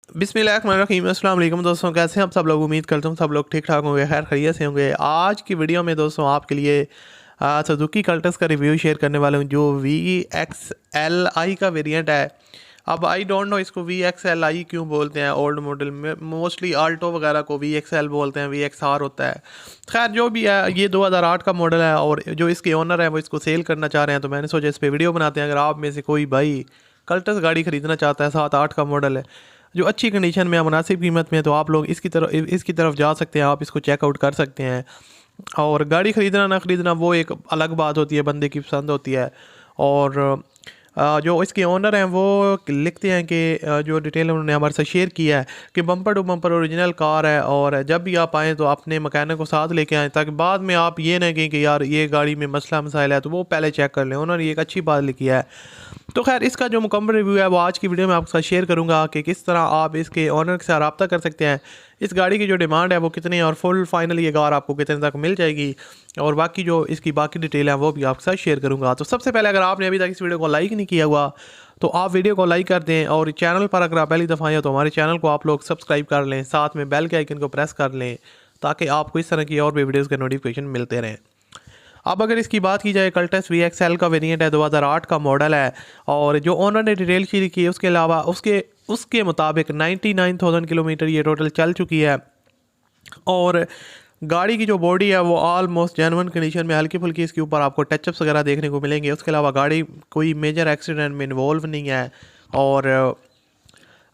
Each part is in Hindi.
बिस्मिल्लाहिर्रहमानिर्रहीम। अस्सलाम वालेकुम दोस्तों, कैसे हैं आप सब लोग। उम्मीद करता हूँ सब लोग ठीक ठाक होंगे, खैर खैरियत से होंगे। आज की वीडियो में दोस्तों आपके लिए सुजुकी कल्टस का रिव्यू शेयर करने वाला हूँ, जो VXLI का वेरिएंट है। अब आई डोंट नो इसको VXLI क्यों बोलते हैं। ओल्ड मॉडल में मोस्टली आल्टो वगैरह को VXL बोलते हैं, VXR होता है। खैर जो भी है, ये 2008 का मॉडल है और जो इसके ओनर है वो इसको सेल करना चाह रहे हैं, तो मैंने सोचा इस पर वीडियो बनाते हैं। अगर आप में से कोई भाई कल्टस गाड़ी ख़रीदना चाहता है, 7-8 का मॉडल है जो अच्छी कंडीशन में है, मुनासिब कीमत में, तो आप लोग इसकी तरफ जा सकते हैं। आप इसको चेकआउट कर सकते हैं। और गाड़ी ख़रीदना ना ख़रीदना वो एक अलग बात होती है, बंदे की पसंद होती है। और जो इसके ओनर हैं वो लिखते हैं कि जो डिटेल उन्होंने हमारे साथ शेयर किया है कि bumper to bumper original car है, और जब भी आप आएँ तो अपने मकैनिक को साथ लेके आएँ, ताकि बाद में आप ये ना कहें कि यार ये गाड़ी में मसला मसाइल है, तो वो पहले चेक कर लें। उन्होंने ये एक अच्छी बात लिखी है। तो खैर इसका जो मुकम्मल रिव्यू है वो आज की वीडियो में आपके साथ शेयर करूंगा कि किस तरह आप इसके ओनर के साथ रब्ता कर सकते हैं, इस गाड़ी की जो डिमांड है वो कितनी है, और फुल फाइनल ये कार आपको कितने तक मिल जाएगी, और बाकी जो इसकी बाकी डिटेल है वो भी आपके साथ शेयर करूंगा। तो सबसे पहले, अगर आपने अभी तक इस वीडियो को लाइक नहीं किया हुआ तो आप वीडियो को लाइक कर दें, और चैनल पर अगर आप पहली दफ़ा आए तो हमारे चैनल को आप लोग सब्सक्राइब कर लें, साथ में बेल के आइकन को प्रेस कर लें, ताकि आपको इस तरह की और भी वीडियोज़ के नोटिफिकेशन मिलते रहें। अब अगर इसकी बात की जाए, कल्टस VXL का वेरिएंट है, 2008 का मॉडल है, और जो ओनर ने डिटेल शेयर की है उसके अलावा उसके उसके मुताबिक 99,000 किलोमीटर ये टोटल चल चुकी है। और गाड़ी की जो बॉडी है वो ऑलमोस्ट जेन्युइन कंडीशन में, हल्की फुल्की इसके ऊपर आपको टचअप्स वगैरह देखने को मिलेंगे। उसके अलावा गाड़ी कोई मेजर एक्सीडेंट में इन्वॉल्व नहीं है, और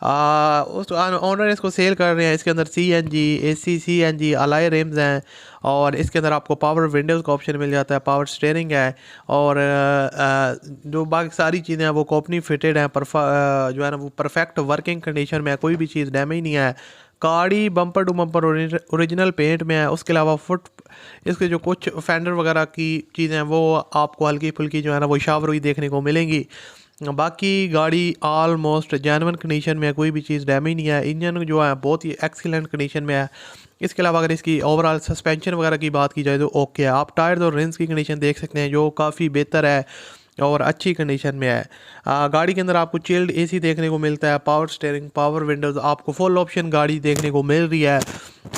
उस ऑनर इसको सेल कर रहे हैं। इसके अंदर CNG, AC, CNG अलाय रिम्स हैं, और इसके अंदर आपको पावर विंडोज़ का ऑप्शन मिल जाता है, पावर स्टीयरिंग है, और जो बाकी सारी चीज़ें हैं वो कंपनी फिटेड हैं। जो है ना वो परफेक्ट वर्किंग कंडीशन में है, कोई भी चीज़ डैमेज नहीं है। गाड़ी bumper to bumper original paint में है। उसके अलावा इसके जो कुछ फेंडर वगैरह की चीज़ें हैं वो आपको हल्की फुल्की जो है ना वो शावर हुई देखने को मिलेंगी। बाकी गाड़ी ऑलमोस्ट जेन्युइन कंडीशन में है, कोई भी चीज़ डैमेज नहीं है। इंजन जो है बहुत ही एक्सीलेंट कंडीशन में है। इसके अलावा अगर इसकी ओवरऑल सस्पेंशन वगैरह की बात की जाए तो ओके है। आप टायर्स और रिंस की कंडीशन देख सकते हैं जो काफ़ी बेहतर है और अच्छी कंडीशन में है। गाड़ी के अंदर आपको चिल्ड AC देखने को मिलता है, पावर स्टीयरिंग, पावर विंडोज़, आपको फुल ऑप्शन गाड़ी देखने को मिल रही है।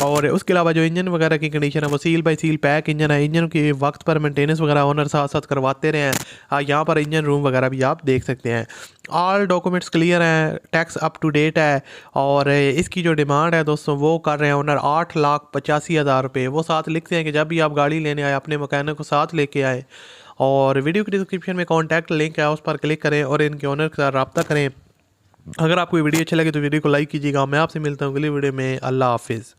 और उसके अलावा जो इंजन वगैरह की कंडीशन है वो seal by seal pack engine है। इंजन की वक्त पर मेंटेनेंस वगैरह ओनर साथ साथ करवाते रहे हैं। यहाँ पर इंजन रूम वगैरह भी आप देख सकते हैं। ऑल डॉक्यूमेंट्स क्लियर हैं, टैक्स अप टू डेट है, और इसकी जो डिमांड है दोस्तों वो कर रहे हैं ओनर 8,85,000 रुपये। वो साथ लिखते हैं कि जब भी आप गाड़ी लेने आए अपने मकैनिक को साथ लेके आए, और वीडियो की डिस्क्रिप्शन में कॉन्टैक्ट लिंक है, उस पर क्लिक करें और इनके ओनर के साथ रब्ता करें। अगर आपको वीडियो अच्छी लगे तो वीडियो को लाइक कीजिएगा। मैं आपसे मिलता हूँ अगली वीडियो में। अल्लाह हाफिज़।